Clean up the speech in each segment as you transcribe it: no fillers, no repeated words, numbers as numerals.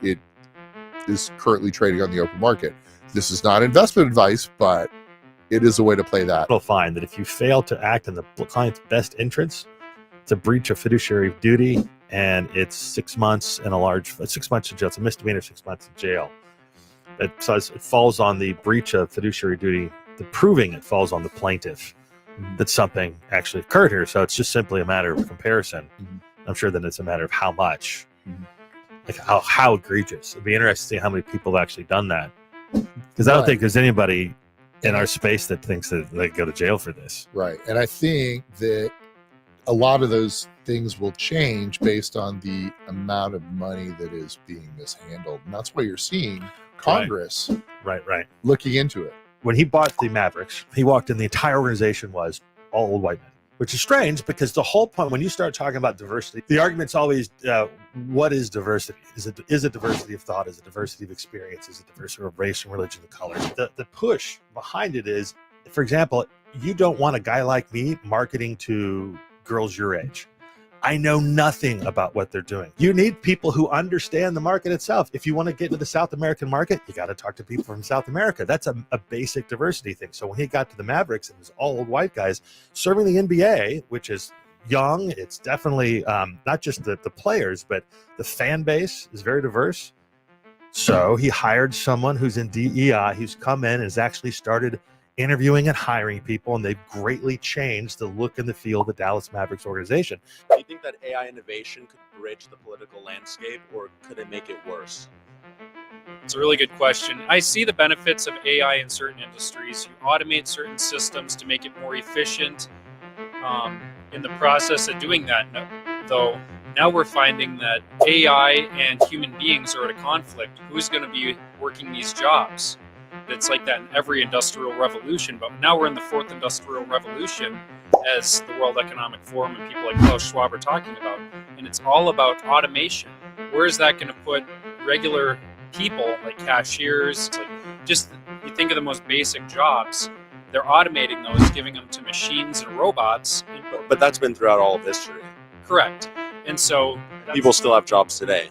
it is currently trading on the open market. This is not investment advice, but it is a way to play that. You'll find that if you fail to act in the client's best interests, it's a breach of fiduciary duty, and it's 6 months and 6 months in jail. It's a misdemeanor, 6 months in jail. It falls on the breach of fiduciary duty. The proving it falls on the plaintiff that something actually occurred here. So it's just simply a matter of comparison. I'm sure that it's a matter of how much, like how egregious. It'd be interesting to see how many people have actually done that. Because I don't think there's anybody in our space that thinks that they go to jail for this. Right. And I think that a lot of those things will change based on the amount of money that is being mishandled. And that's why you're seeing Congress right looking into it. When he bought the Mavericks, he walked in, the entire organization was all old white men, which is strange because the whole point, when you start talking about diversity, the argument's always, what is diversity? Is it diversity of thought? Is it diversity of experience? Is it diversity of race and religion and color? The push behind it is, for example, you don't want a guy like me marketing to girls your age. I know nothing about what they're doing. You need people who understand the market itself. If you want to get into the South American market, you got to talk to people from South America. That's a basic diversity thing. So when he got to the Mavericks, it was all old white guys serving the NBA, which is young. It's definitely not just the players, but the fan base is very diverse. So he hired someone who's in DEI, who's come in and has actually started interviewing and hiring people, and they've greatly changed the look and the feel of the Dallas Mavericks organization. Do you think that AI innovation could bridge the political landscape, or could it make it worse? It's a really good question. I see the benefits of AI in certain industries. You automate certain systems to make it more efficient. In the process of doing that, though, now we're finding that AI and human beings are at a conflict. Who's going to be working these jobs? It's like that in every industrial revolution, but now we're in the fourth industrial revolution, as the World Economic Forum and people like Klaus Schwab are talking about, and it's all about automation. Where is that going to put regular people like cashiers? Like, just you think of the most basic jobs, they're automating those, giving them to machines and robots. But that's been throughout all of history. Correct. And so people still have jobs today.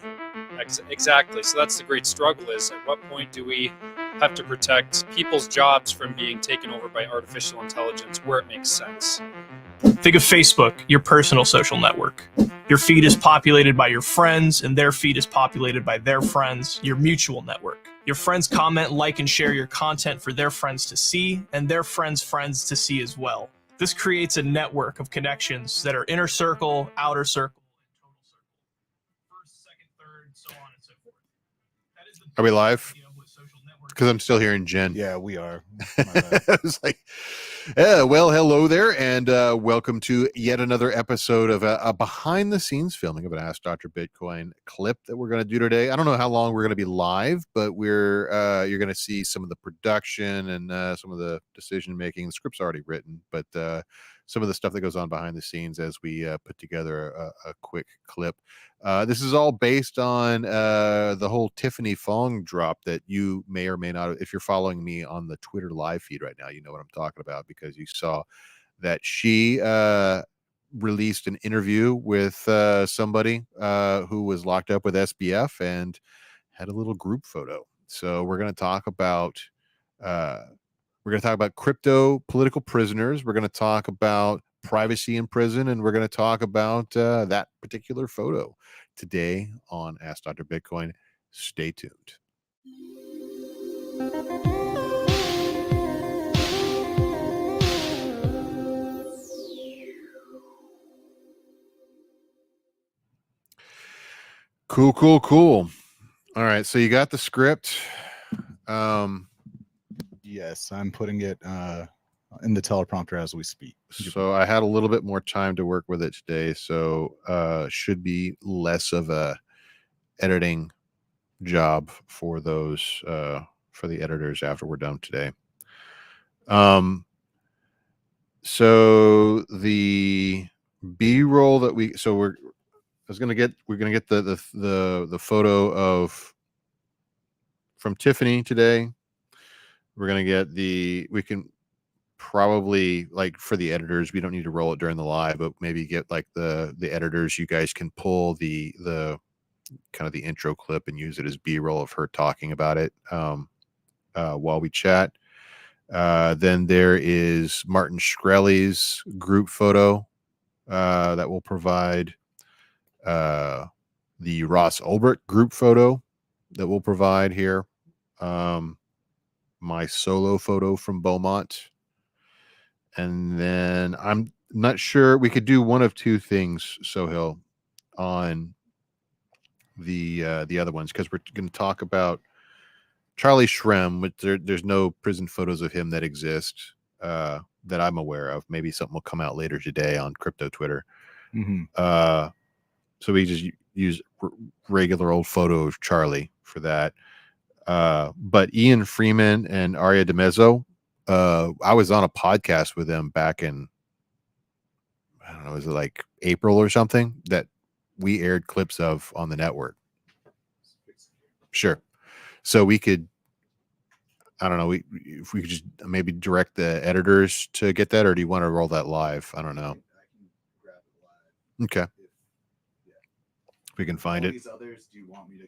Exactly. So that's the great struggle, is at what point do we have to protect people's jobs from being taken over by artificial intelligence where it makes sense? Think of Facebook, your personal social network. Your feed is populated by your friends, and their feed is populated by their friends, your mutual network. Your friends comment, like, and share your content for their friends to see, and their friends' friends to see as well. This creates a network of connections that are inner circle, outer circle, and total circle. First, second, third, so on and so forth. That is the Are we live? idea of what social networks Because I'm still hearing Jen. Yeah, we are. I was like, yeah, well, hello there, and welcome to yet another episode of a behind-the-scenes filming of an Ask Dr. Bitcoin clip that we're going to do today. I don't know how long we're going to be live, but you're going to see some of the production and some of the decision-making. The script's already written, but some of the stuff that goes on behind the scenes as we put together a quick clip. This is all based on the whole Tiffany Fong drop that you may or may not, if you're following me on the Twitter live feed right now, you know what I'm talking about, because you saw that she released an interview with somebody who was locked up with SBF and had a little group photo. So we're going to talk about crypto political prisoners. We're going to talk about privacy in prison, and we're going to talk about that particular photo today on Ask Dr. Bitcoin. Stay tuned. Cool. All right, so you got the script. Yes, I'm putting it in the teleprompter as we speak. So I had a little bit more time to work with it today, so should be less of a editing job for those for the editors after we're done today. So the B-roll that we're gonna get the photo of from Tiffany today. We're gonna get we can probably, like, for the editors, we don't need to roll it during the live, but maybe get like the editors, you guys can pull the kind of the intro clip and use it as B-roll of her talking about it while we chat. Then there is Martin Shkreli's group photo that will provide the Ross Ulbricht group photo that we'll provide here. My solo photo from Beaumont. And then I'm not sure, we could do one of two things, Sohail, on the other ones, because we're going to talk about Charlie Shrem, but there's no prison photos of him that exist that I'm aware of. Maybe something will come out later today on crypto Twitter. So we just use regular old photo of Charlie for that. But Ian Freeman and Aria DeMezzo, I was on a podcast with them back in, I don't know, was it like April or something, that we aired clips of on the network? Sure. So we could, I don't know, if we could just maybe direct the editors to get that, or do you want to roll that live? I don't know. Okay. If we can find it. These others, do you want me to?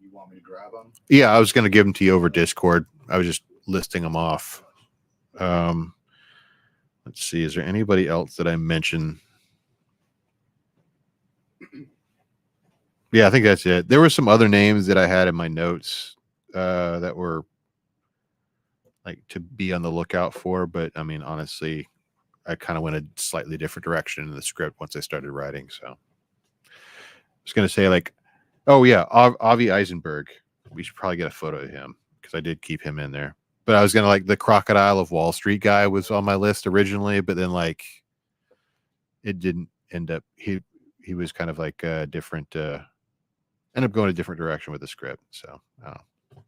You want me to grab them? Yeah, I was going to give them to you over Discord. I was just listing them off. Let's see. Is there anybody else that I mentioned? Yeah, I think that's it. There were some other names that I had in my notes that were like to be on the lookout for, but I mean, honestly, I kind of went a slightly different direction in the script once I started writing. So I was going to say, like, oh yeah, Avi Eisenberg. We should probably get a photo of him because I did keep him in there. But I was gonna, like, the Crocodile of Wall Street guy was on my list originally, but then like it didn't end up. He was kind of like a different. Ended up going a different direction with the script. So I don't know.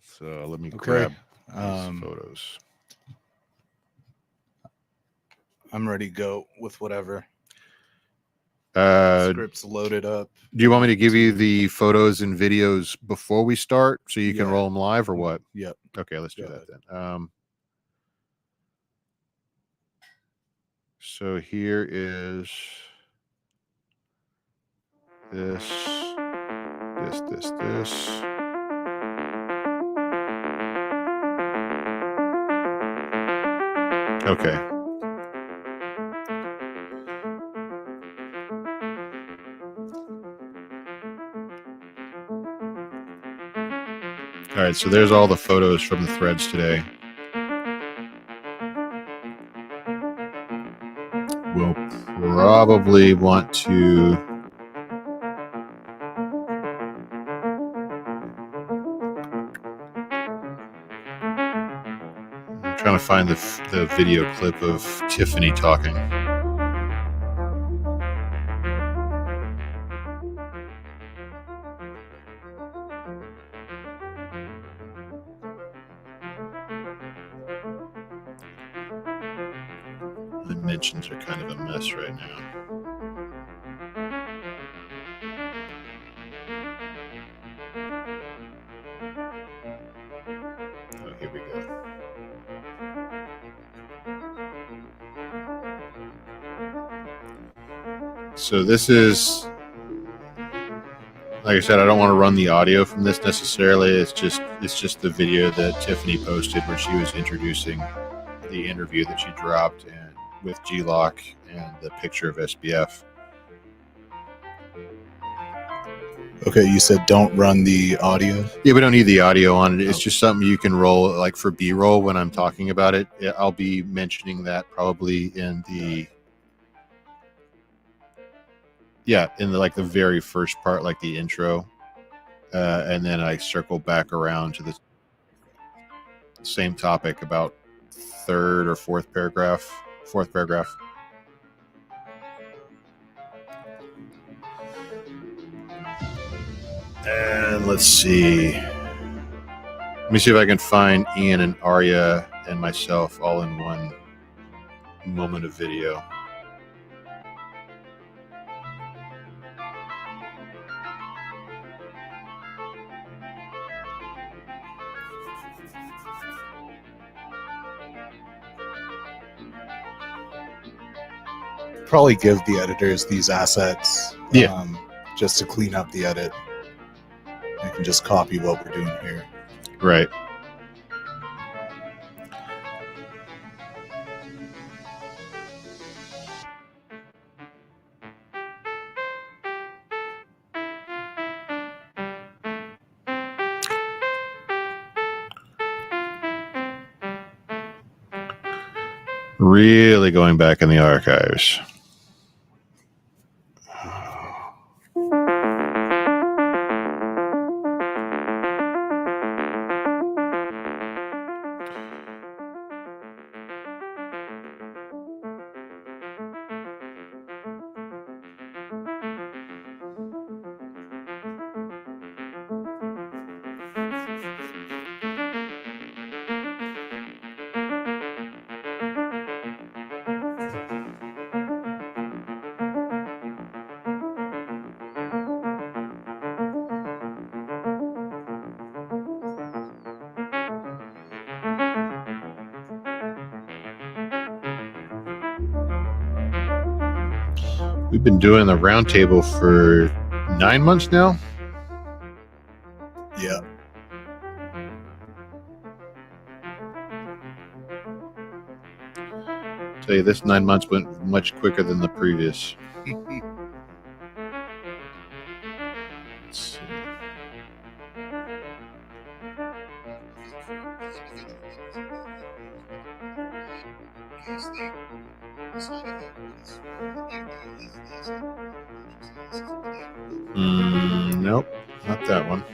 So let me grab these photos. I'm ready to go with whatever. Script's loaded up. Do you want me to give you the photos and videos before we start so you can roll them live, or what? Yep. Okay, let's do that then. So here is this. Okay. All right, so there's all the photos from the threads today. We'll probably want to I'm trying to find the video clip of Tiffany talking. The mentions are kind of a mess right now. Oh, here we go. So this is, like I said, I don't want to run the audio from this necessarily. It's just the video that Tiffany posted where she was introducing the interview that she dropped and with G-Lock and the picture of SBF. Okay, you said don't run the audio? Yeah, we don't need the audio on it. It's just something you can roll, like for B-roll when I'm talking about it. I'll be mentioning that probably in the like the very first part, like the intro. And then I circle back around to the same topic about third or fourth paragraph. And let's see. Let me see if I can find Ian and Arya and myself all in one moment of video. probably give the editors these assets. Yeah. Just to clean up the edit. I can just copy what we're doing here. Right. Really going back in the archives. We've been doing the roundtable for 9 months now. Yeah. Tell you, this 9 months went much quicker than the previous. Let's see. Nope, not that one.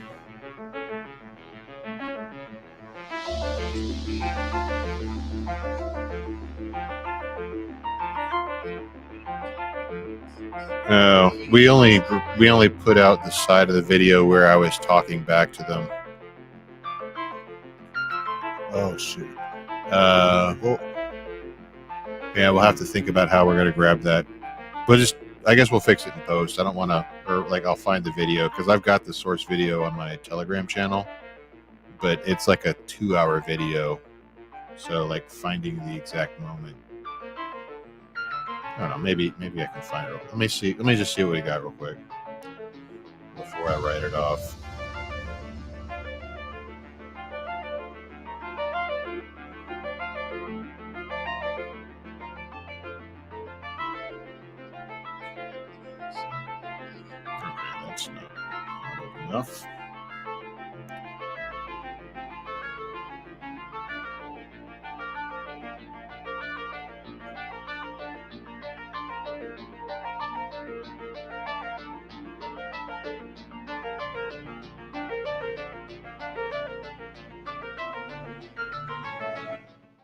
Oh, we only put out the side of the video where I was talking back to them. Oh shoot. Yeah, we'll have to think about how we're gonna grab that. I guess we'll fix it in post. I don't want to, or like I'll find the video because I've got the source video on my Telegram channel, but it's like a 2-hour video. So like finding the exact moment. I don't know. Maybe I can find it. Let me see. Let me just see what we got real quick before I write it off. Okay, that's not enough.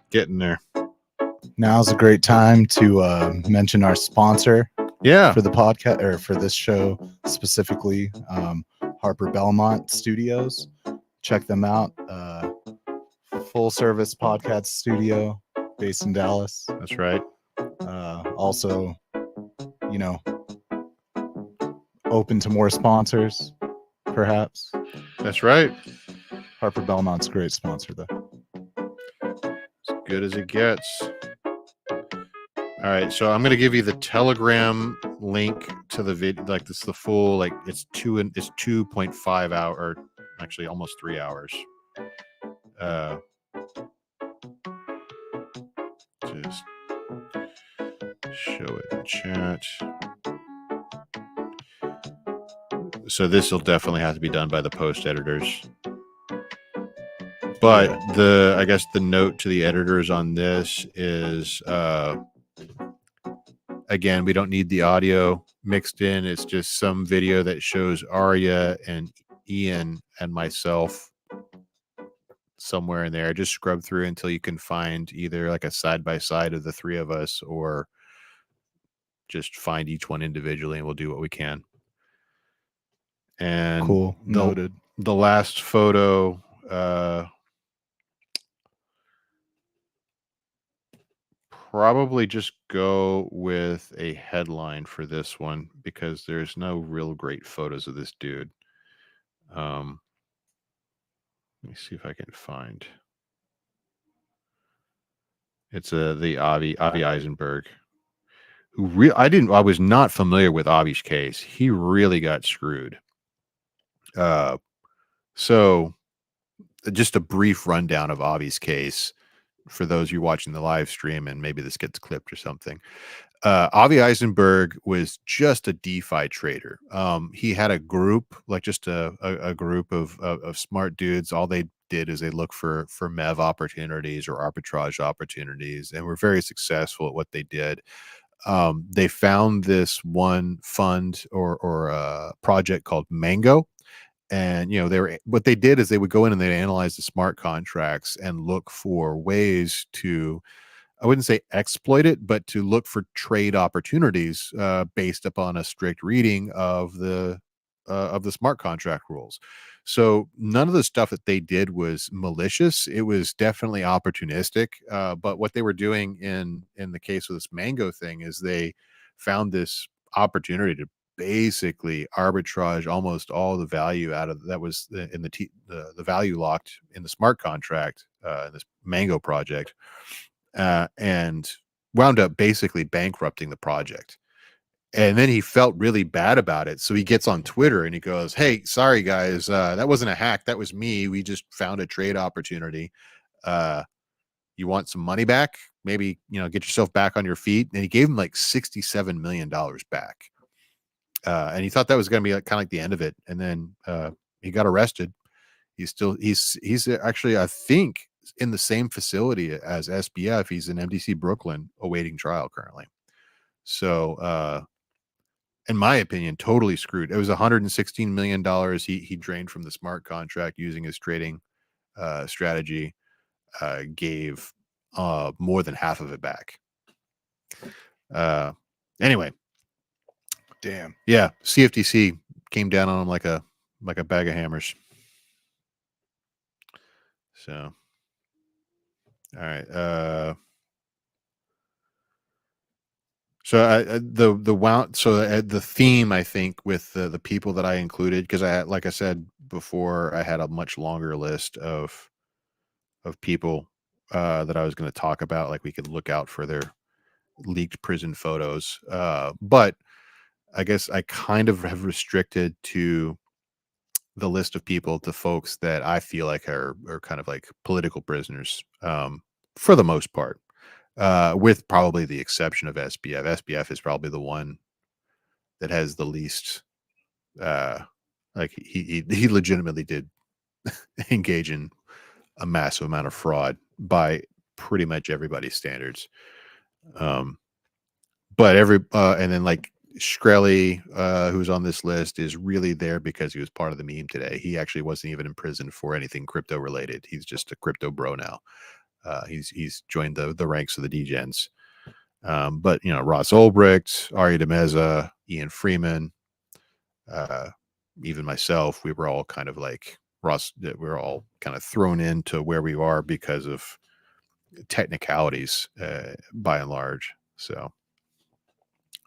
Getting there. Now's a great time to mention our sponsor Yeah. for the podcast, or for this show specifically, Harper Belmont Studios. Check them out. Full service podcast studio based in Dallas. That's right. Also, open to more sponsors, perhaps. That's right. Harper Belmont's a great sponsor, though. As good as it gets. All right, so I'm going to give you the Telegram link to the video. Like this, the full, like it's 2.5 hour, or actually almost 3 hours. Just show it in chat. So this will definitely have to be done by the post editors. But I guess the note to the editors on this is, again, we don't need the audio mixed in. It's just some video that shows Arya and Ian and myself somewhere in there. Just scrub through until you can find either like a side by side of the three of us, or just find each one individually, and we'll do what we can. And cool. Noted. The last photo, probably just go with a headline for this one because there's no real great photos of this dude. Let me see if I can find. It's the Avi Eisenberg, I was not familiar with Avi's case. He really got screwed. So just a brief rundown of Avi's case for those you watching the live stream, and maybe this gets clipped or something. Avi Eisenberg was just a DeFi trader. He had a group, like just a group of smart dudes. All they did is they look for MEV opportunities or arbitrage opportunities, and were very successful at what they did. They found this one fund or project called Mango. And what they did is they would go in and they'd analyze the smart contracts and look for ways to, I wouldn't say exploit it, but to look for trade opportunities based upon a strict reading of the smart contract rules. So none of the stuff that they did was malicious. It was definitely opportunistic. But what they were doing in the case of this Mango thing is they found this opportunity to basically arbitrage almost all the value out of that was in the value locked in the smart contract in this Mango project, and wound up basically bankrupting the project. And then he felt really bad about it. So he gets on Twitter and he goes, "Hey, sorry guys, that wasn't a hack. That was me. We just found a trade opportunity. You want some money back? Maybe, get yourself back on your feet." And he gave him like $67 million back. And he thought that was going to be kind of like the end of it. And then he got arrested. He's actually, I think, in the same facility as SBF. He's in MDC Brooklyn awaiting trial currently. So, in my opinion, totally screwed. It was $116 million he drained from the smart contract using his trading strategy, gave more than half of it back. Anyway. Damn. Yeah, CFTC came down on him like a bag of hammers. So, all right. The theme, I think, with the people that I included, because like I said before, I had a much longer list of people that I was going to talk about. Like we could look out for their leaked prison photos, but I guess I kind of have restricted to the list of people to folks that I feel like are kind of like political prisoners, for the most part, with probably the exception of SBF. SBF is probably the one that has the least, like he legitimately did engage in a massive amount of fraud by pretty much everybody's standards. But and then like Shkreli, who's on this list, is really there because he was part of the meme today. He actually wasn't even in prison for anything crypto related. He's just a crypto bro now. He's joined the ranks of the degens. But Ross Ulbricht, Ari Demeza, Ian Freeman, even myself, we were all kind of like Ross. We were all kind of thrown into where we are because of technicalities, by and large. So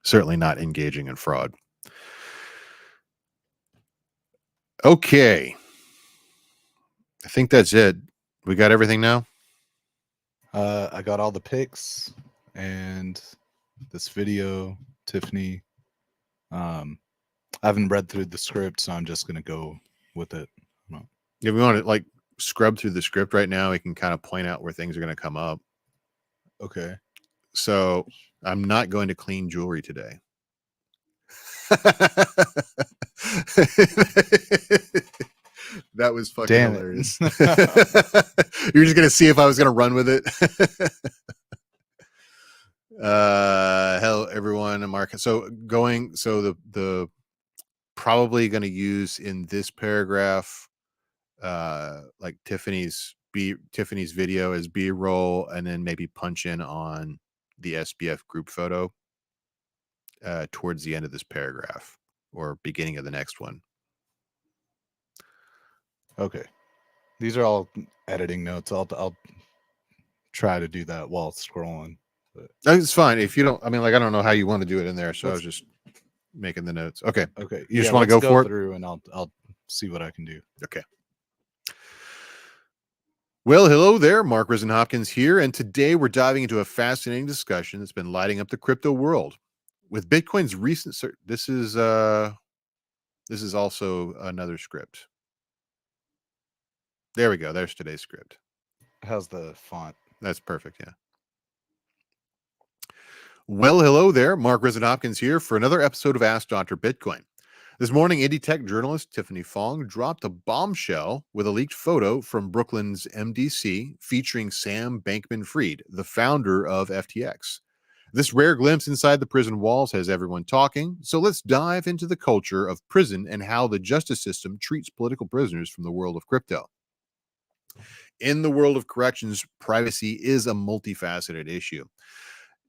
certainly not engaging in fraud. Okay. I think that's it. We got everything now? I got all the pics and this video, Tiffany. I haven't read through the script, so I'm just gonna go with it. If we want to like scrub through the script right now, we can kind of point out where things are going to come up. Okay. So I'm not going to clean jewelry today. That was fucking Damn hilarious. You're just gonna see if I was gonna run with it. Hello everyone, I'm Mark. So the probably gonna use in this paragraph like Tiffany's video as B-roll, and then maybe punch in on the SBF group photo towards the end of this paragraph or beginning of the next one. Okay. These are all editing notes. I'll try to do that while scrolling. But It's fine if you don't. I mean, like I don't know how you want to do it in there, so I was just making the notes. Okay. Okay. You just want to go for it through, and I'll see what I can do. Okay. Well, hello there. Mark Risen Hopkins here, and today we're diving into a fascinating discussion that's been lighting up the crypto world. with Bitcoin's recent this is also another script. There we go. There's today's script. How's the font? That's perfect. Yeah. Well, hello there. Mark Risen Hopkins here for another episode of Ask Dr. Bitcoin. This morning, indie tech journalist Tiffany Fong dropped a bombshell with a leaked photo from Brooklyn's MDC featuring Sam Bankman-Fried, the founder of FTX. This rare glimpse inside the prison walls has everyone talking, so let's dive into the culture of prison and how the justice system treats political prisoners from the world of crypto. In the world of corrections, privacy is a multifaceted issue.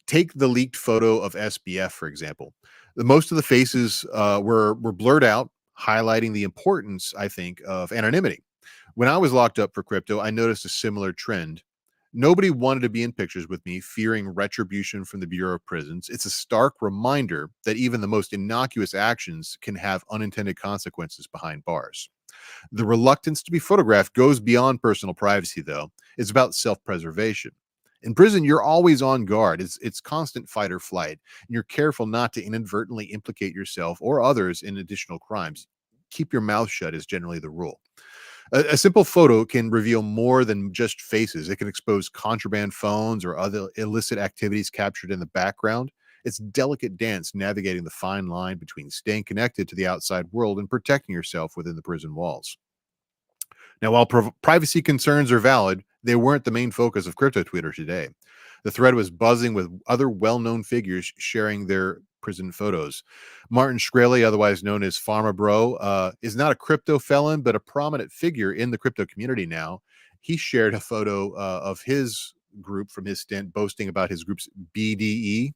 Take the leaked photo of SBF, for example. Most of the faces were blurred out, highlighting the importance, I think, of anonymity. When I was locked up for crypto, I noticed a similar trend. Nobody wanted to be in pictures with me, fearing retribution from the Bureau of Prisons. It's a stark reminder that even the most innocuous actions can have unintended consequences behind bars. The reluctance to be photographed goes beyond personal privacy, though. It's about self-preservation. In prison, you're always on guard. It's constant fight or flight, and you're careful not to inadvertently implicate yourself or others in additional crimes. Keep your mouth shut is generally the rule. A simple photo can reveal more than just faces. It can expose contraband phones or other illicit activities captured in the background. It's a delicate dance navigating the fine line between staying connected to the outside world and protecting yourself within the prison walls. Now, while privacy concerns are valid, they weren't the main focus of crypto Twitter today. The thread was buzzing with other well-known figures sharing their prison photos. Martin Shkreli, otherwise known as Pharma Bro, is not a crypto felon, but a prominent figure in the crypto community now. He shared a photo of his group from his stint, boasting about his group's BDE.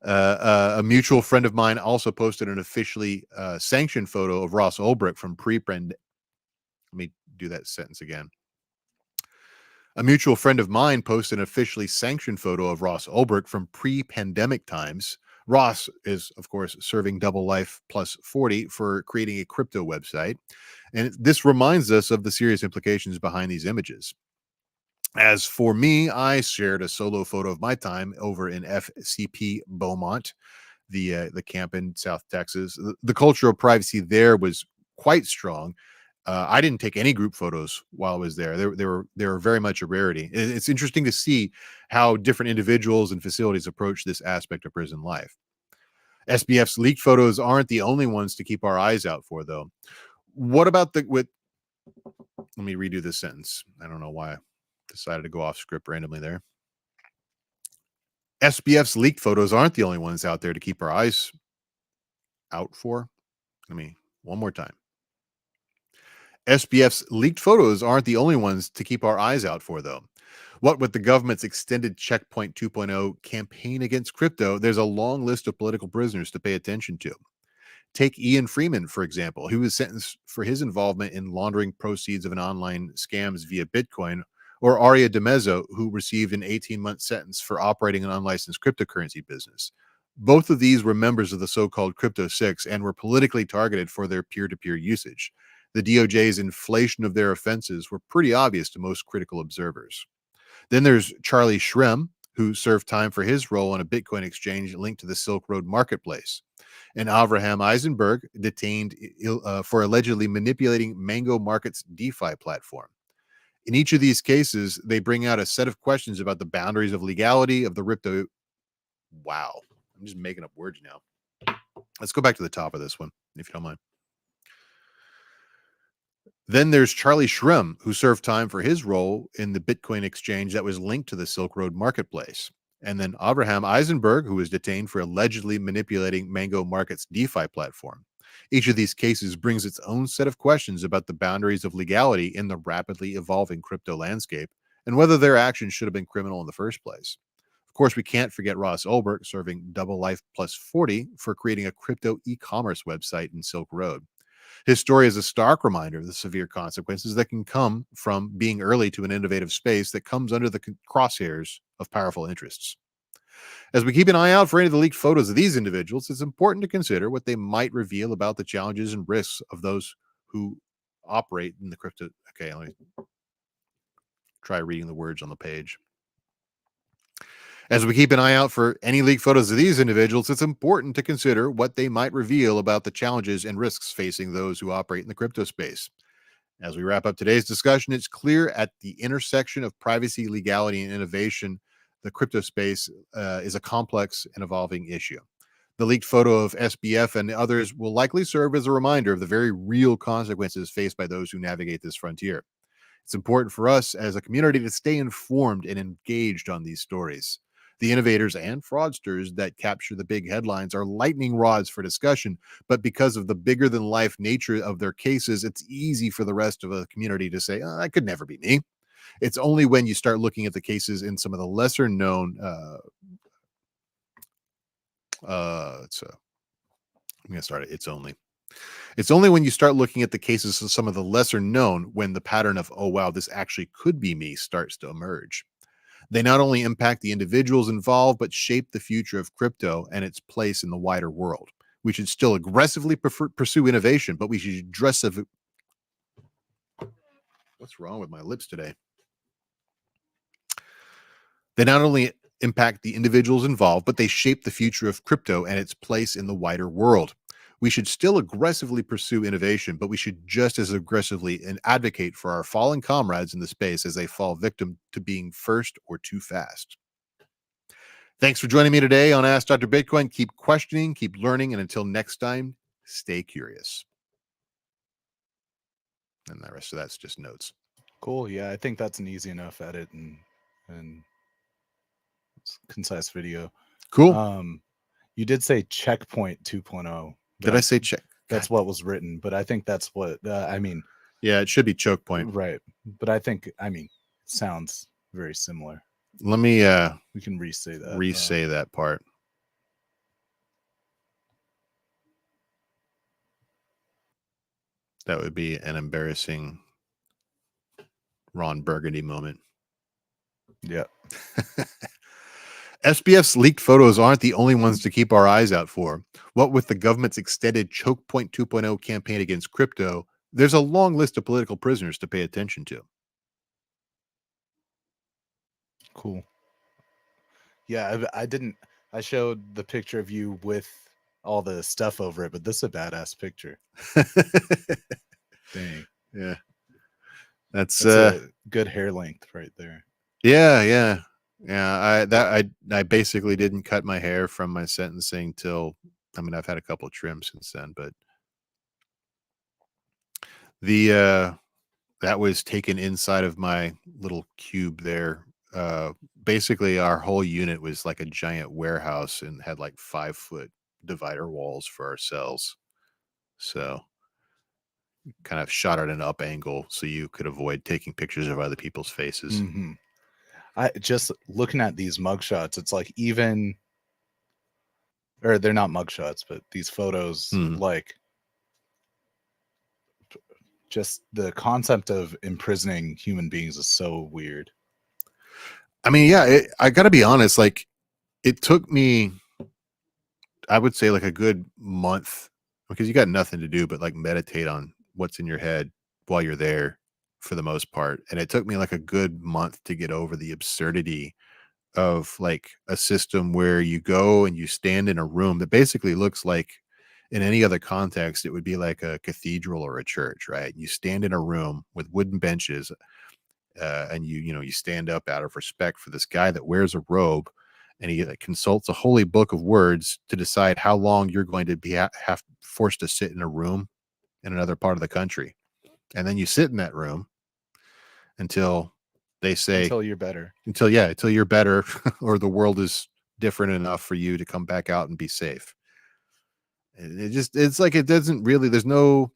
A mutual friend of mine also posted an officially sanctioned photo of Ross Ulbricht from pre-pandemic. Let me do that sentence again. A mutual friend of mine posted an officially sanctioned photo of Ross Ulbricht from pre-pandemic times. Ross is, of course, serving double life plus 40 for creating a crypto website. And this reminds us of the serious implications behind these images. As for me, I shared a solo photo of my time over in FCP Beaumont, the camp in South Texas. The culture of privacy there was quite strong. I didn't take any group photos while I was there. They were very much a rarity. It's interesting to see how different individuals and facilities approach this aspect of prison life. SBF's leaked photos aren't the only ones to keep our eyes out for, though. What about let me redo this sentence. I don't know why I decided to go off script randomly there. SBF's leaked photos aren't the only ones out there to keep our eyes out for. One more time. SBF's leaked photos aren't the only ones to keep our eyes out for, though. What with the government's extended Checkpoint 2.0 campaign against crypto, there's a long list of political prisoners to pay attention to. Take Ian Freeman, for example, who was sentenced for his involvement in laundering proceeds of an online scams via Bitcoin, or Aria DeMezzo, who received an 18-month sentence for operating an unlicensed cryptocurrency business. Both of these were members of the so-called Crypto Six and were politically targeted for their peer-to-peer usage. The DOJ's inflation of their offenses were pretty obvious to most critical observers. Then there's Charlie Shrem, who served time for his role on a Bitcoin exchange linked to the Silk Road marketplace, and Avraham Eisenberg, detained for allegedly manipulating Mango Market's DeFi platform. In each of these cases, they bring out a set of questions about the boundaries of legality of the crypto. Wow, I'm just making up words now. Let's go back to the top of this one, if you don't mind. Then there's Charlie Shrem, who served time for his role in the Bitcoin exchange that was linked to the Silk Road marketplace. And then Avraham Eisenberg, who was detained for allegedly manipulating Mango Market's DeFi platform. Each of these cases brings its own set of questions about the boundaries of legality in the rapidly evolving crypto landscape and whether their actions should have been criminal in the first place. Of course, we can't forget Ross Ulbricht serving double life plus 40 for creating a crypto e-commerce website in Silk Road. His story is a stark reminder of the severe consequences that can come from being early to an innovative space that comes under the crosshairs of powerful interests. As we keep an eye out for any of the leaked photos of these individuals, it's important to consider what they might reveal about the challenges and risks of those who operate in the crypto. Okay, let me try reading the words on the page. As we keep an eye out for any leaked photos of these individuals, it's important to consider what they might reveal about the challenges and risks facing those who operate in the crypto space. As we wrap up today's discussion, it's clear at the intersection of privacy, legality, and innovation, the crypto space is a complex and evolving issue. The leaked photo of SBF and others will likely serve as a reminder of the very real consequences faced by those who navigate this frontier. It's important for us as a community to stay informed and engaged on these stories. The innovators and fraudsters that capture the big headlines are lightning rods for discussion, but because of the bigger than life nature of their cases, it's easy for the rest of the community to say, "Oh, that could never be me." It's only when you start looking at the cases in some of the lesser known, I'm going to start it. It's only when you start looking at the cases of some of the lesser known when the pattern of, oh, wow, this actually could be me starts to emerge. They not only impact the individuals involved, but shape the future of crypto and its place in the wider world. We should still aggressively pursue innovation, but we should what's wrong with my lips today? They not only impact the individuals involved, but they shape the future of crypto and its place in the wider world. We should still aggressively pursue innovation, but we should just as aggressively and advocate for our fallen comrades in the space as they fall victim to being first or too fast. Thanks for joining me today on Ask Dr. Bitcoin. Keep questioning, keep learning, and until next time, stay curious. And the rest of that's just notes. Cool. Yeah, I think that's an easy enough edit and concise video. Cool. You did say checkpoint 2.0. Did I say check? That's what was written, but I think that's what I mean. Yeah, it should be choke point. Right. But I think sounds very similar. Let me we can re-say that. Re-say that part. That would be an embarrassing Ron Burgundy moment. Yeah. SBF's leaked photos aren't the only ones to keep our eyes out for. What with the government's extended Choke Point 2.0 campaign against crypto, there's a long list of political prisoners to pay attention to. Cool. Yeah, I showed the picture of you with all the stuff over it, but this is a badass picture. Dang. Yeah. That's a good hair length right there. Yeah. I basically didn't cut my hair from my sentencing till, I've had a couple of trims since then, but that was taken inside of my little cube there. Basically our whole unit was like a giant warehouse and had like 5-foot divider walls for our cells. So kind of shot at an up angle so you could avoid taking pictures of other people's faces. Mm-hmm. I just looking at these mugshots, it's like or they're not mugshots, but these photos, like just the concept of imprisoning human beings is so weird. I got to be honest, like it took me, I would say like a good month, because you got nothing to do but like meditate on what's in your head while you're there for the most part. And it took me like a good month to get over the absurdity of like a system where you go and you stand in a room that basically looks like, in any other context, it would be like a cathedral or a church, right? You stand in a room with wooden benches, and you stand up out of respect for this guy that wears a robe, and he consults a holy book of words to decide how long you're going to be forced to sit in a room in another part of the country. And then you sit in that room until they say, until you're better, until you're better, or the world is different enough for you to come back out and be safe. It's like, it doesn't really, there's no,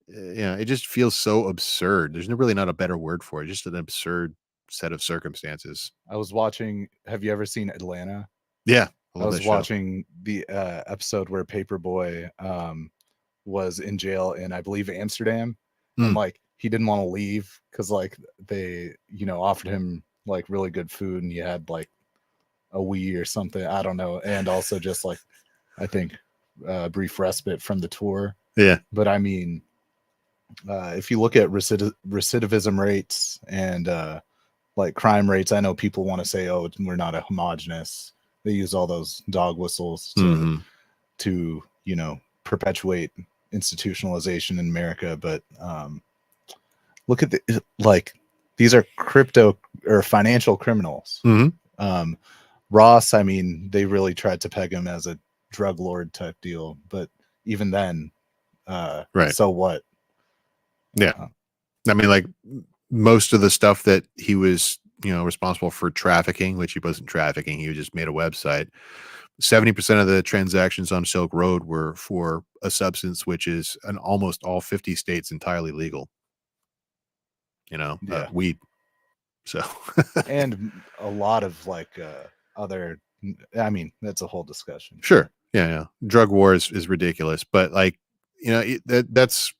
it just feels so absurd. There's really not a better word for it. Just an absurd set of circumstances. I was watching, have you ever seen Atlanta? Yeah. I was watching the episode where Paperboy was in jail in, I believe, Amsterdam. And like, he didn't want to leave because like they, offered him like really good food and he had like a Wii or something. I don't know. And also just like, I think brief respite from the tour. Yeah. But if you look at recidivism rates and like crime rates. I know people want to say, "Oh, we're not a homogenous." They use all those dog whistles Mhm. to perpetuate institutionalization in America. But look at these are crypto or financial criminals. Mhm. Ross, I mean, they really tried to peg him as a drug lord type deal, but even then, Right. so what? Yeah. I mean, like most of the stuff that he was, responsible for trafficking, which he wasn't trafficking, he just made a website. 70% of the transactions on Silk Road were for a substance which is in almost all 50 states entirely legal. Yeah. Weed. So, And a lot of other, I mean, that's a whole discussion. sure. Yeah. Drug war is ridiculous, but that's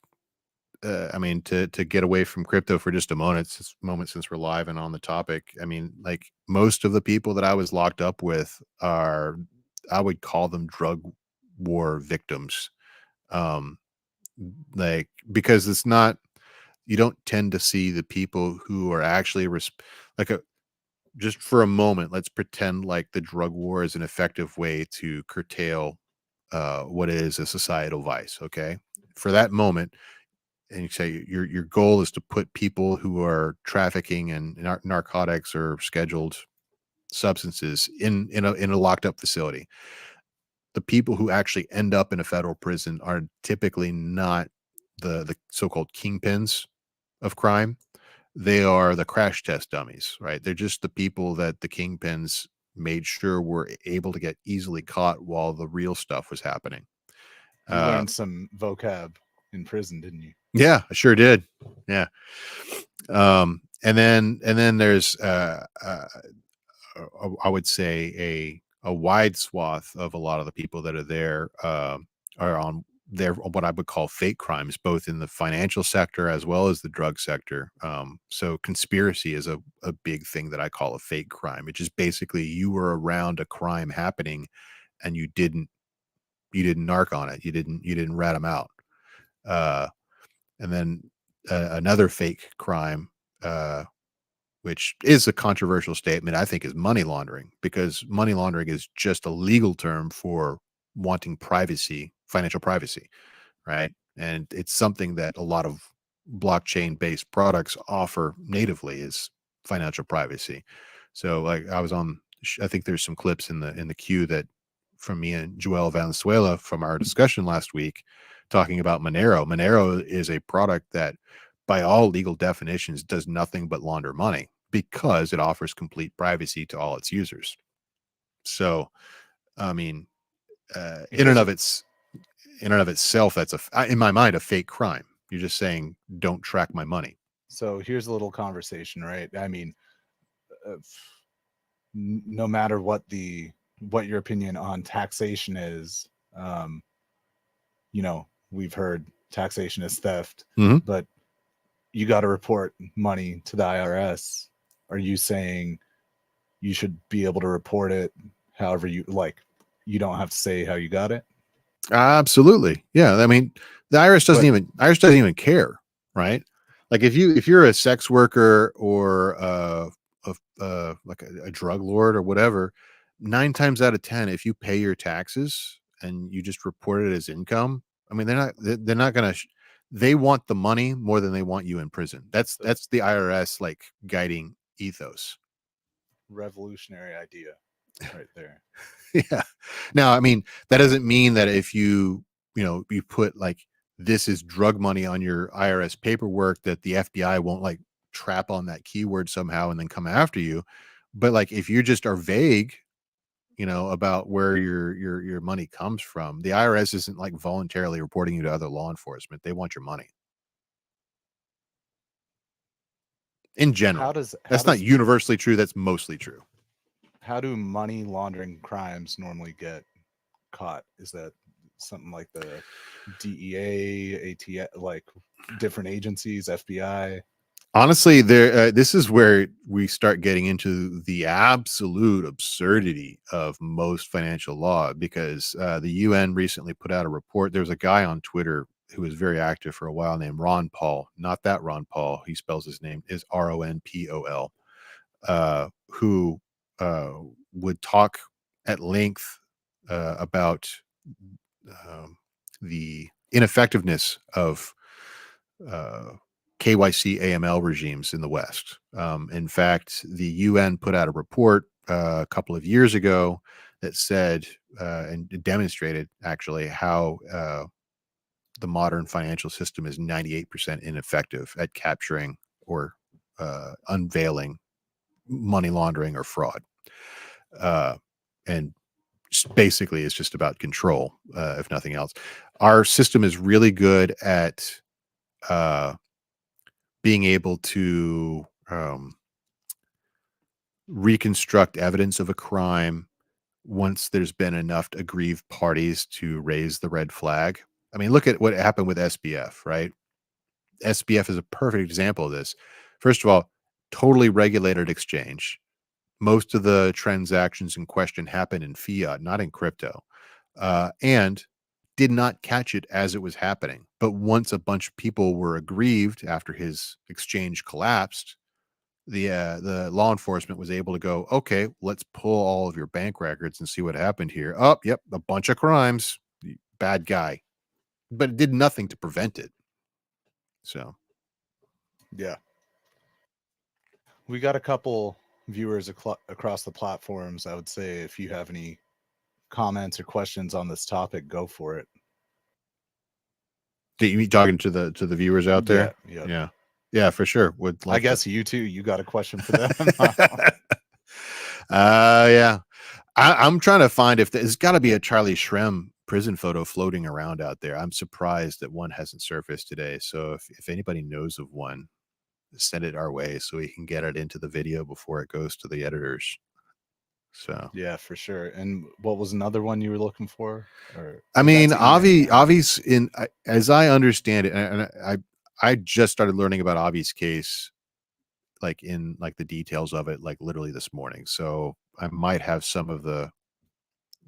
I mean, to get away from crypto for just a moment since we're live and on the topic. I mean, like most of the people that I was locked up with are, I would call them drug war victims. Um, like because it's not, you don't tend to see the people who are actually like a just for a moment. Let's pretend like the drug war is an effective way to curtail what is a societal vice. Okay, for that moment and you say your goal is to put people who are trafficking and narcotics or scheduled substances in a locked up facility. The people who actually end up in a federal prison are typically not the so-called kingpins of crime. They are the crash test dummies, right? They're just the people that the kingpins made sure were able to get easily caught while the real stuff was happening. You learned some vocab in prison, didn't you? Yeah, I sure did. Yeah. And then there's I would say a wide swath of a lot of the people that are there are on there what I would call fake crimes, both in the financial sector as well as the drug sector. So conspiracy is a big thing that I call a fake crime, which is basically you were around a crime happening and you didn't narc on it, you didn't rat them out. Uh, and then another fake crime. Which is a controversial statement, I think, is money laundering, because money laundering is just a legal term for wanting privacy, financial privacy, right? And it's something that a lot of blockchain-based products offer natively is financial privacy. So, like, I think there's some clips in the queue that from me and Joel Valenzuela from our discussion last week talking about Monero. Monero is a product that, by all legal definitions, does nothing but launder money because it offers complete privacy to all its users. So, I mean, in and of itself, that's in my mind, a fake crime. You're just saying, don't track my money. So here's a little conversation, right? I mean, uh, no matter what your opinion on taxation is, um, we've heard taxation is theft, Mhm. but you got to report money to the IRS. Are you saying you should be able to report it however you like? You don't have to say how you got it. Absolutely. Yeah. I mean, the IRS doesn't even care, right? Like if you're a sex worker or like a drug lord or whatever, 9 times out of 10, if you pay your taxes and you just report it as income, I mean, they're not gonna. They want the money more than they want you in prison. That's the IRS like guiding ethos. Revolutionary idea, right there. Yeah. Now, I mean, that doesn't mean that if you put like this is drug money on your IRS paperwork that the FBI won't like trap on that keyword somehow and then come after you. But like if you just are vague, about where your money comes from, the IRS isn't like voluntarily reporting you to other law enforcement. They want your money. In general. That's not universally true. That's mostly true. How do money laundering crimes normally get caught? Is that something like the DEA, ATF, like different agencies, FBI? Honestly, this is where we start getting into the absolute absurdity of most financial law, because the UN recently put out a report. There's a guy on Twitter who was very active for a while named Ron Paul. Not that Ron Paul. He spells his name is RONPOL. who would talk at length about the ineffectiveness of KYC AML regimes in the West. In fact, the UN put out a report a couple of years ago that said and demonstrated actually how the modern financial system is 98% ineffective at capturing or unveiling money laundering or fraud. And basically, it's just about control, if nothing else. Our system is really good at being able to reconstruct evidence of a crime once there's been enough aggrieved parties to raise the red flag. I mean, look at what happened with SBF, right? SBF is a perfect example of this. First of all, totally regulated exchange. Most of the transactions in question happen in fiat, not in crypto, and did not catch it as it was happening. But once a bunch of people were aggrieved after his exchange collapsed, the law enforcement was able to go, okay, let's pull all of your bank records and see what happened here. Oh, yep, a bunch of crimes, bad guy, but it did nothing to prevent it. So, Yeah. We got a couple viewers across the platforms. I would say if you have any comments or questions on this topic, go for it. did you talking to the viewers out there? Yeah. Yeah, for sure. Would love I guess you too. You got a question for them? Yeah. I'm trying to find if there's got to be a Charlie Shrem prison photo floating around out there. I'm surprised that one hasn't surfaced today. So if anybody knows of one, send it our way so we can get it into the video before it goes to the editors. So Yeah, for sure. And what was another one you were looking for? Or I mean, that's Ian, right? Avi's as I understand it, and I just started learning about Avi's case, like in like the details of it, like literally this morning. So I might have some of the,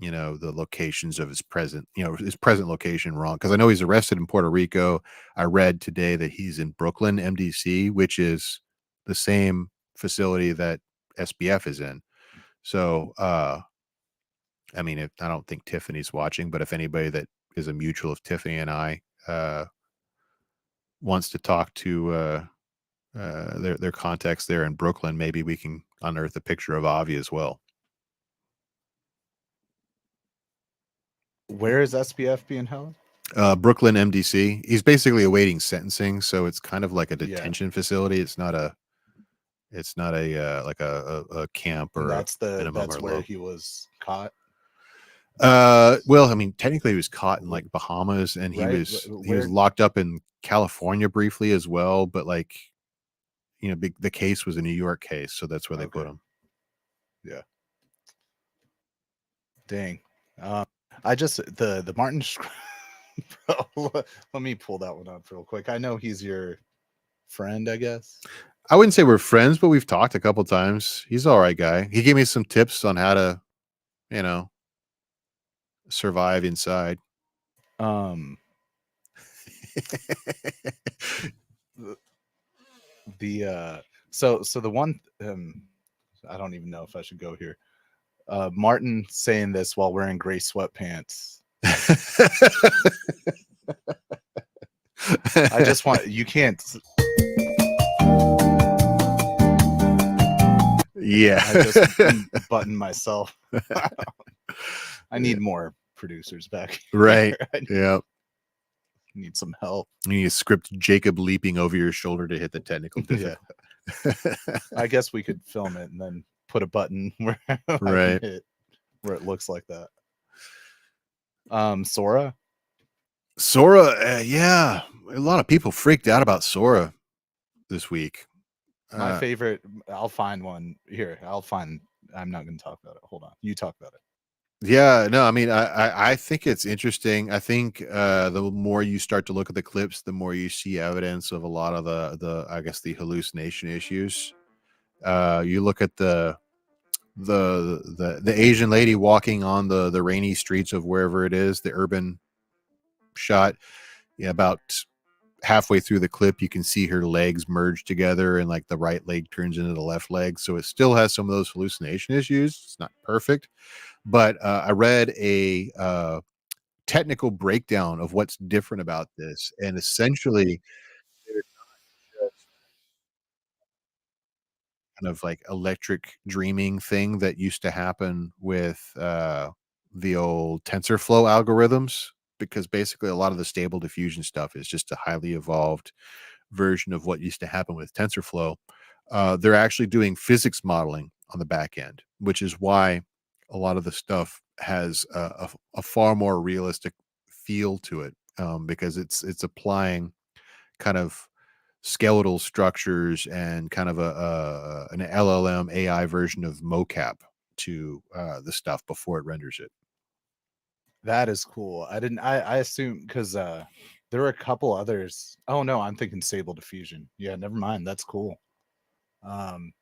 the locations of his present location wrong, because I know he's arrested in Puerto Rico. I read today that he's in Brooklyn, MDC, which is the same facility that SBF is in. So, I mean, I don't think Tiffany's watching, but if anybody that is a mutual of Tiffany and I wants to talk to their contacts there in Brooklyn, maybe we can unearth a picture of Avi as well. Where is SBF being held? Brooklyn MDC. He's basically awaiting sentencing, so it's kind of like a detention facility. It's not a like a camp or That's minimum or where low. he was caught. Well, I mean, technically he was caught in like Bahamas, and he Right? was locked up in California briefly as well, but like, the case was a New York case, so that's where they put him. Yeah. Dang. I just the Martin bro, let me pull that one up real quick. I know he's your friend, I guess. I wouldn't say we're friends, but we've talked a couple times. He's all right guy. He gave me some tips on how to, survive inside. So the one I don't even know if I should go here. Martin saying this while wearing gray sweatpants. I just want you can't. Yeah. I just button myself. I need more producers back here. Right. Yeah. Need some help. You need to script Jacob leaping over your shoulder to hit the technical difficulty. I guess we could film it and then put a button where right where it looks like that. Sora, yeah, a lot of people freaked out about Sora this week. My favorite. I'll find one here. I'm not going to talk about it. Hold on, you talk about it. Yeah, no, I mean, I think it's interesting. I think the more you start to look at the clips, the more you see evidence of a lot of the I guess the hallucination issues. You look at the Asian lady walking on the rainy streets of wherever it is, the urban shot. Yeah, about halfway through the clip, you can see her legs merge together, and like the right leg turns into the left leg. So it still has some of those hallucination issues. It's not perfect, but I read a technical breakdown of what's different about this, and essentially they're not just kind of like electric dreaming thing that used to happen with the old TensorFlow algorithms, because basically a lot of the stable diffusion stuff is just a highly evolved version of what used to happen with TensorFlow. They're actually doing physics modeling on the back end, which is why a lot of the stuff has a far more realistic feel to it, because it's applying kind of skeletal structures and kind of an LLM AI version of mocap to the stuff before it renders it. That is cool. I didn't. I assume because there were a couple others. Oh no, I'm thinking Stable Diffusion. Yeah, never mind. That's cool. Um,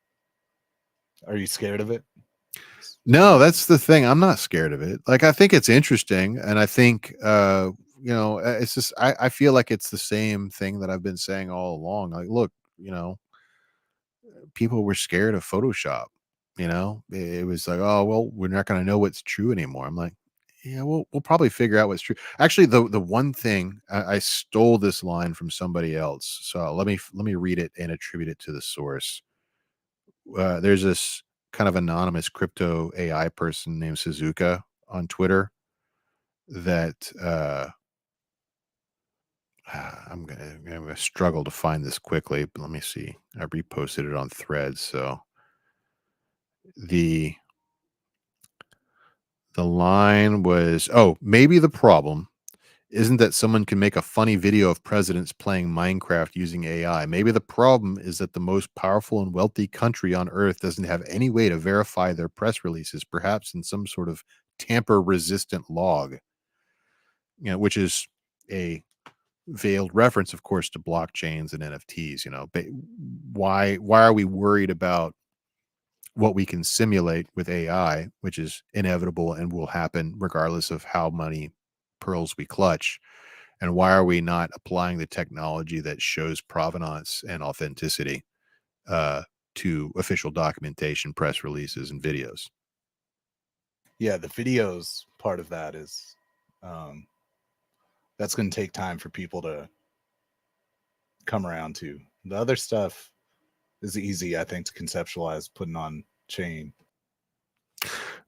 are you scared of it? No, that's the thing. I'm not scared of it. Like, I think it's interesting, and I think it's just I feel like it's the same thing that I've been saying all along. Like, look, people were scared of Photoshop. It was like, oh well, we're not going to know what's true anymore. I'm like, yeah, we'll probably figure out what's true. Actually, the one thing I stole this line from somebody else, so let me read it and attribute it to the source. There's this kind of anonymous crypto AI person named Suzuka on Twitter that I'm gonna struggle to find this quickly, but let me see. I reposted it on Threads, so the the line was, oh, maybe the problem isn't that someone can make a funny video of presidents playing Minecraft using AI. Maybe the problem is that the most powerful and wealthy country on earth doesn't have any way to verify their press releases, perhaps in some sort of tamper resistant log, which is a veiled reference, of course, to blockchains and NFTs. But why are we worried about what we can simulate with AI, which is inevitable and will happen regardless of how many pearls we clutch? And why are we not applying the technology that shows provenance and authenticity uh, to official documentation, press releases, and videos? Yeah, the videos part of that is that's going to take time for people to come around to. The other stuff is easy, I think, to conceptualize putting on chain.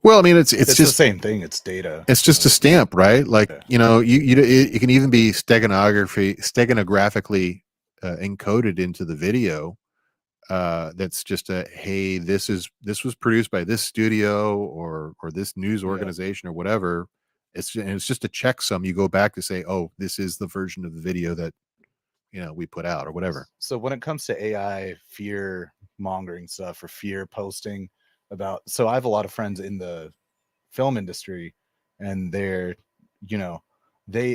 Well, I mean, it's It's just the same thing. It's data. It's just a stamp, right? Like, Yeah. it can even be steganographically encoded into the video. That's just hey, this was produced by this studio or this news organization or whatever. It's just a checksum. You go back to say, oh, this is the version of the video that we put out or whatever. So when it comes to AI fear mongering stuff or fear posting so I have a lot of friends in the film industry, and they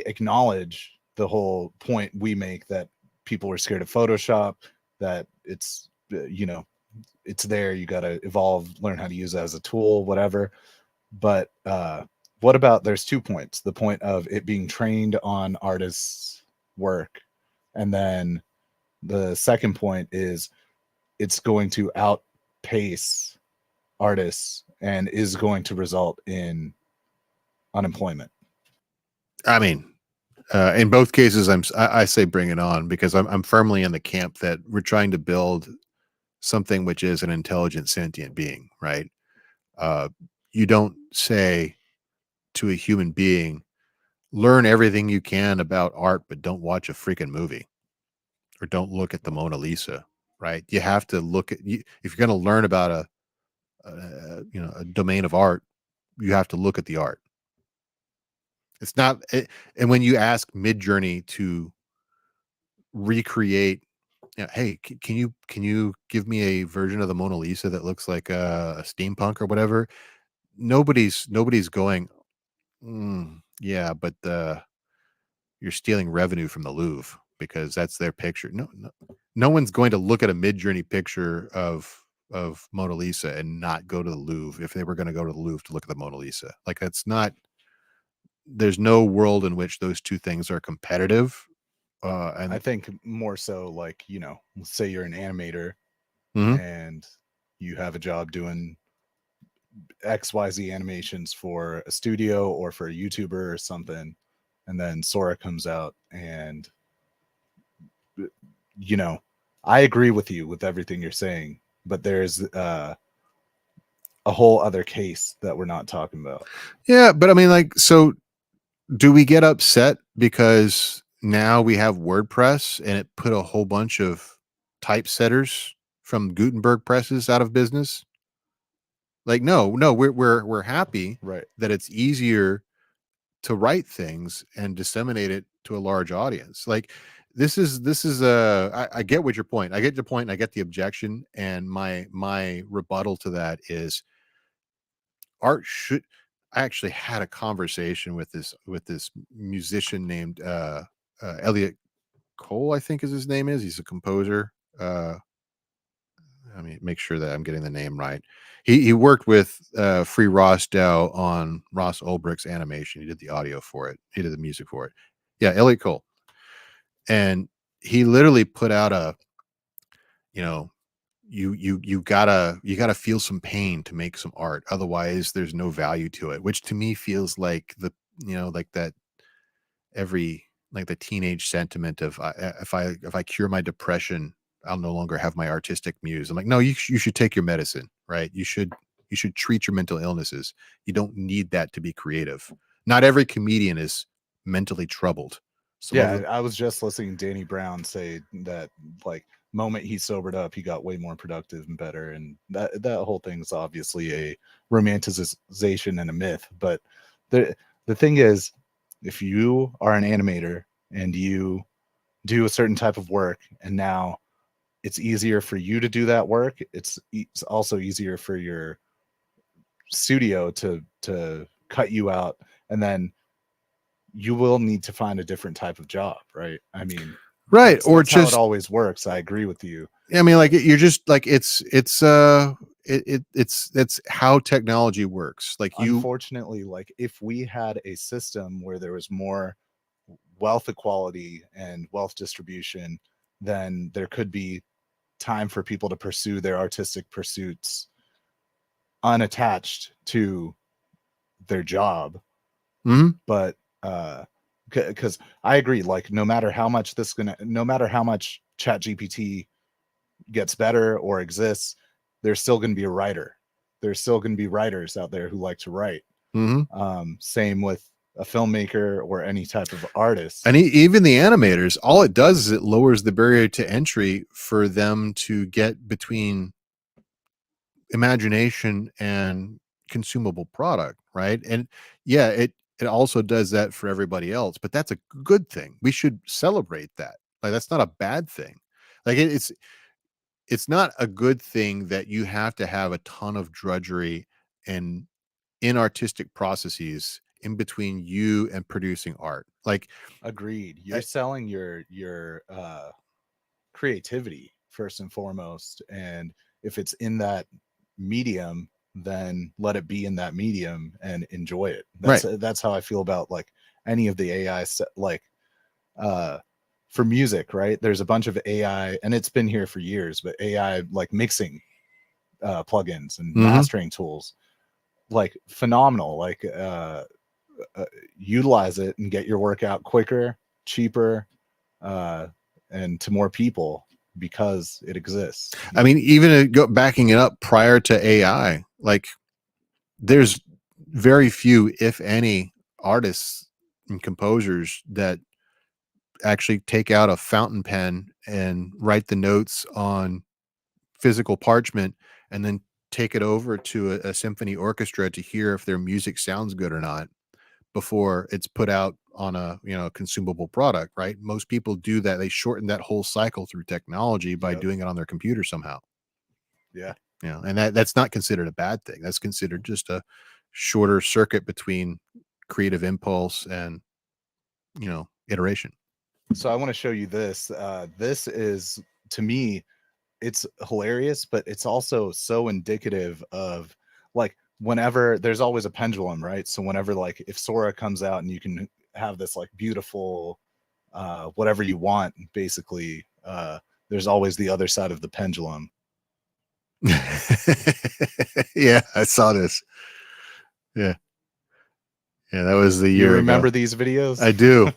acknowledge the whole point we make that people are scared of Photoshop, that it's it's there, you got to evolve, learn how to use it as a tool, whatever. But what about, there's 2 points: the point of it being trained on artists' work, and then the second point is it's going to outpace artists and is going to result in unemployment. I mean, in both cases, I say bring it on, because I'm firmly in the camp that we're trying to build something which is an intelligent, sentient being, right? You don't say to a human being, learn everything you can about art, but don't watch a freaking movie or don't look at the Mona Lisa, right? You have to look at, if you're going to learn about a domain of art, you have to look at the art. It's not, and when you ask Midjourney to recreate, hey, can you give me a version of the Mona Lisa that looks like a steampunk or whatever? Nobody's going, yeah, but you're stealing revenue from the Louvre because that's their picture. No one's going to look at a Midjourney picture of Mona Lisa and not go to the Louvre if they were going to go to the Louvre to look at the Mona Lisa. Like, that's not. There's no world in which those two things are competitive. And I think more so like, let's say you're an animator Mhm. and you have a job doing XYZ animations for a studio or for a YouTuber or something. And then Sora comes out and, you know, I agree with you with everything you're saying, but there's a whole other case that we're not talking about. yeah, but I mean, like, so do we get upset because now we have WordPress and it put a whole bunch of typesetters from Gutenberg presses out of business? Like, no, we're happy Right. that it's easier to write things and disseminate it to a large audience. Like, this is I get what your point. I get the point. And I get the objection, and my rebuttal to that is art should. I actually had a conversation with this musician named Elliot Cole, I think is his name is. He's a composer. Let me make sure that I'm getting the name right. He worked with Free Rossdow on Ross Ulbricht's animation. He did the audio for it. He did the music for it. Yeah, Elliot Cole. And he literally put out a, you know, you gotta feel some pain to make some art. Otherwise, there's no value to it, which to me feels like like that every like the teenage sentiment of if I cure my depression, I'll no longer have my artistic muse. I'm like, no, you should take your medicine, right? You should treat your mental illnesses. You don't need that to be creative. Not every comedian is mentally troubled. Some of Yeah, them, I was just listening to Danny Brown say that like moment he sobered up, he got way more productive and better. And that whole thing is obviously a romanticization and a myth. But the thing is, if you are an animator and you do a certain type of work, and now it's easier for you to do that work, it's also easier for your studio to cut you out, and then you will need to find a different type of job, right? I mean, right? that's Or how it just always works. I agree with you. I mean, like you're just like it's how technology works. Like you, Unfortunately, like if we had a system where there was more wealth equality and wealth distribution, then there could be time for people to pursue their artistic pursuits unattached to their job. Mhm. But because I agree, like no matter how much Chat GPT gets better or exists, there's still going to be a writer. There's still going to be writers out there who like to write. Mhm. Same with a filmmaker or any type of artist. And even the animators, all it does is it lowers the barrier to entry for them to get between imagination and consumable product, right? And yeah, it also does that for everybody else, but that's a good thing. We should celebrate that. Like that's not a bad thing. Like it's not a good thing that you have to have a ton of drudgery and inartistic processes in between you and producing art. Like Agreed. You're I- selling your creativity first and foremost, and if it's in that medium, then let it be in that medium and enjoy it. right. That's how I feel about like any of the AI like uh for music, right? There's a bunch of AI, and it's been here for years, but AI like mixing plugins and Mhm. mastering tools, like phenomenal. Like utilize it and get your work out quicker, cheaper, uh, and to more people because it exists. I mean, even backing it up prior to AI, like there's very few, if any, artists and composers that actually take out a fountain pen and write the notes on physical parchment and then take it over to a symphony orchestra to hear if their music sounds good or not before it's put out on a consumable product, right? Most people do that. They shorten that whole cycle through technology by Yep. doing it on their computer somehow. Yeah. And that's not considered a bad thing. That's considered just a shorter circuit between creative impulse and iteration. So I want to show you this. This is, to me, it's hilarious, but it's also so indicative of like whenever there's always a pendulum, right? So whenever like if Sora comes out and you can have this like beautiful whatever you want, basically. There's always the other side of the pendulum. Yeah, I saw this. Yeah, that was the You year remember ago. these videos? I do.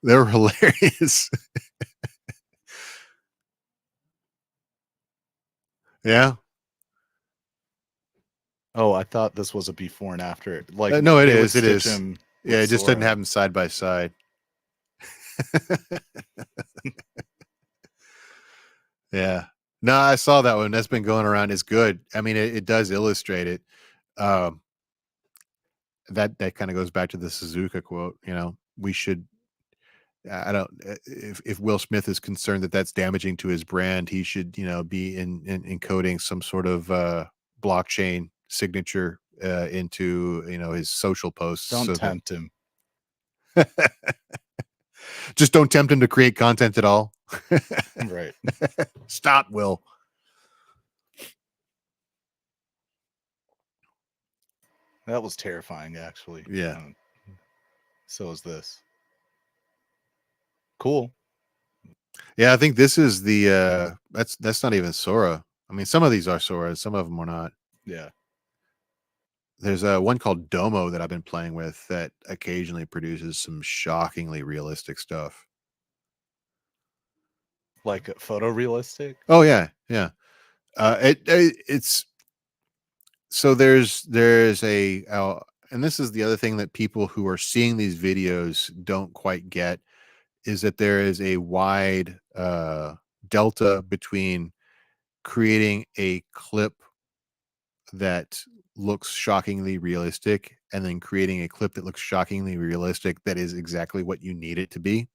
They were hilarious. Yeah. Oh, I thought this was a before and after. Like, No, it they would is. It stitch is. him Yeah, with it just didn't Sora. have them side by side. Yeah. No, I saw that one. That's been going around. It's good. I mean, it does illustrate it. Um, that kind of goes back to the Suzuka quote. We should. I don't. If Will Smith is concerned that that's damaging to his brand, he should, be in encoding some sort of blockchain signature into his social posts. Don't so tempt him. Just don't tempt him to create content at all. Right. Stop, Will. That was terrifying, actually. Yeah. So is this. Cool. Yeah, I think this is the that's not even Sora. I mean, some of these are Sora, some of them are not. Yeah. There's one called Domo that I've been playing with that occasionally produces some shockingly realistic stuff. Like photorealistic? Oh yeah. It's so there's a and this is the other thing that people who are seeing these videos don't quite get, is that there is a wide delta between creating a clip that looks shockingly realistic and then creating a clip that looks shockingly realistic that is exactly what you need it to be.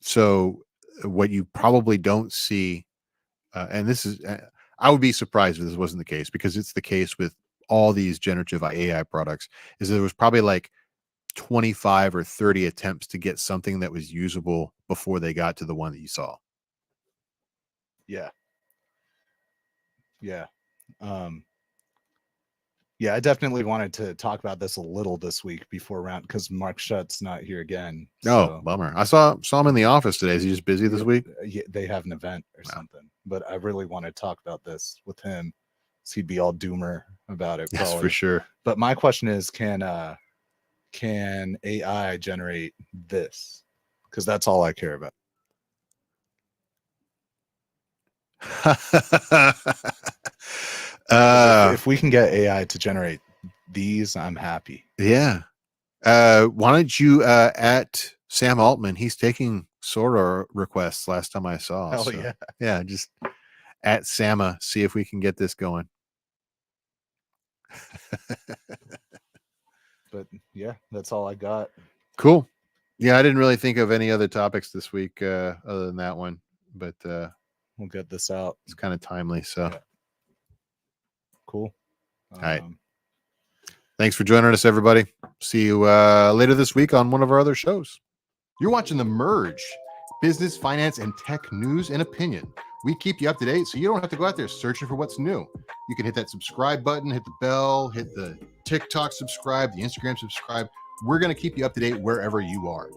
So what you probably don't see, and this is, I would be surprised if this wasn't the case, because it's the case with all these generative AI products, is there was probably like 25 or 30 attempts to get something that was usable before they got to the one that you saw. Yeah. Yeah, I definitely wanted to talk about this a little this week before round, because Mugshots not here again. No, bummer. I saw him in the office today. Is he just busy this week? Yeah, they have an event or Wow. something. But I really want to talk about this with him. So he'd be all doomer about it. Yes, Probably. for sure. But my question is, can AI generate this? Because that's all I care about. If we can get AI to generate these, I'm happy. Yeah. Why don't you at Sam Altman? He's taking Sora requests last time I saw. Hell so, yeah. Yeah, just at Sama, see if we can get this going. But yeah, that's all I got. Cool. Yeah, I didn't really think of any other topics this week other than that one, but We'll get this out. it's kind of timely. So Yeah. Cool. All right. Thanks for joining us, everybody. See you later this week on one of our other shows. You're watching The Merge, business, finance, and tech news and opinion. We keep you up to date so you don't have to go out there searching for what's new. You can hit that subscribe button, hit the bell, hit the TikTok subscribe, the Instagram subscribe. We're going to keep you up to date wherever you are.